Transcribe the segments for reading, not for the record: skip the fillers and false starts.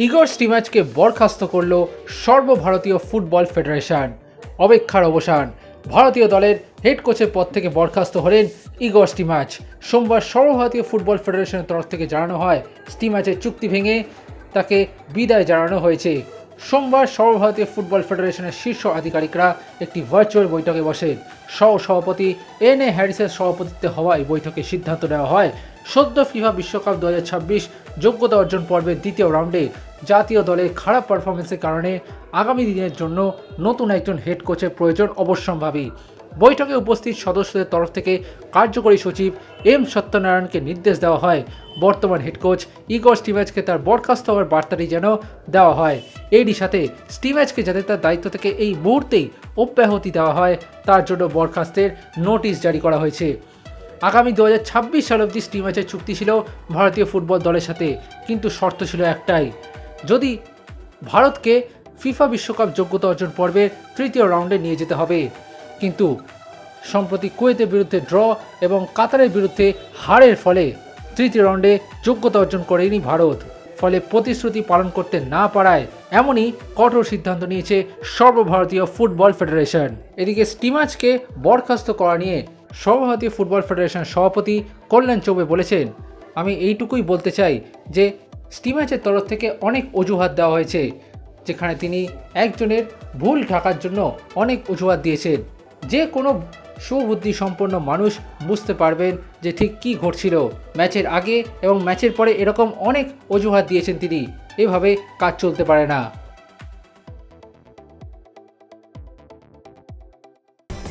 Igor স্টিমাচকে বরখাস্ত করল সর্বভারতীয় ফুটবল ফেডারেশন। অপেক্ষার অবসান, ভারতীয় দলের হেড কোচের পদ থেকে বরখাস্ত হলেন ইগর স্টিমাচ। সোমবার সর্বভারতীয় ফুটবল ফেডারেশনের তরফ থেকে জানানো হয় স্টিমাচের চুক্তি ভেঙে তাকে বিদায় জানানো হয়েছে। সোমবার সর্বভারতীয় ফুটবল ফেডারেশনের শীর্ষ আধিকারিকরা একটি ভার্চুয়াল বৈঠকে বসেন। সভাপতি এন.এ. হ্যারিসের সভাপতিত্বে হওয়া এই বৈঠকে সিদ্ধান্ত নেওয়া হয় সদ্য ফিফা বিশ্বকাপ 2026 যোগ্যতা অর্জন পর্বের দ্বিতীয় রাউন্ডে জাতীয় দলের খারাপ পারফরমেন্সের কারণে আগামী দিনের জন্য নতুন একজন হেড কোচের প্রয়োজন অবশ্যম্ভাবী। বৈঠকে উপস্থিত সদস্যদের তরফ থেকে কার্যকরী সচিব এম সত্যনারায়ণকে নির্দেশ দেওয়া হয় বর্তমান হেড কোচ ইগর স্টিমাচকে তার বরখাস্ত হওয়ার বার্তাটি যেন দেওয়া হয়। এরই সাথে স্টিমাচকে যাতে তার দায়িত্ব থেকে এই মুহূর্তেই অব্যাহতি দেওয়া হয় তার জন্য বরখাস্তের নোটিশ জারি করা হয়েছে। আগামী 2026 সাল অবধি স্টিমাচের চুক্তি ছিল ভারতীয় ফুটবল দলের সাথে, কিন্তু শর্ত ছিল একটাই, যদি ভারতকে ফিফা বিশ্বকাপ যোগ্যতা অর্জন পর্বের তৃতীয় রাউন্ডে নিয়ে যেতে হবে। কিন্তু সম্প্রতি কুয়েতের বিরুদ্ধে ড্র এবং কাতারের বিরুদ্ধে হারের ফলে তৃতীয় রাউন্ডে যোগ্যতা অর্জন করেনি ভারত। ফলে প্রতিশ্রুতি পালন করতে না পারায় এমনই কঠোর সিদ্ধান্ত নিয়েছে সর্বভারতীয় ফুটবল ফেডারেশন। এদিকে স্টিমাচকে বরখাস্ত করা নিয়ে সর্বভারতীয় ফুটবল ফেডারেশনের সভাপতি কল্যাণ চৌবে বলেছেন, আমি এইটুকুই বলতে চাই যে স্টিমাচের তরফ থেকে অনেক অজুহাত দেওয়া হয়েছে, যেখানে তিনি একজনের ভুল ঢাকার জন্য অনেক অজুহাত দিয়েছেন। যে কোনো সুবুদ্ধি সম্পন্ন মানুষ বুঝতে পারবেন যে ঠিক কী ঘটছিল। ম্যাচের আগে এবং ম্যাচের পরে এরকম অনেক অজুহাত দিয়েছেন তিনি। এভাবে কাজ চলতে পারে না।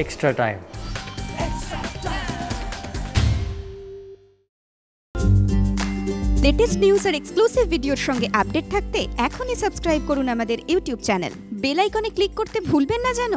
Extra time. লেটেস্ট নিউজ আর এক্সক্লুসিভ ভিডিওর সঙ্গে আপডেট থাকতে এখনই সাবস্ক্রাইব করুন আমাদের ইউটিউব চ্যানেল। বেল আইকনে ক্লিক করতে ভুলবেন না যেন।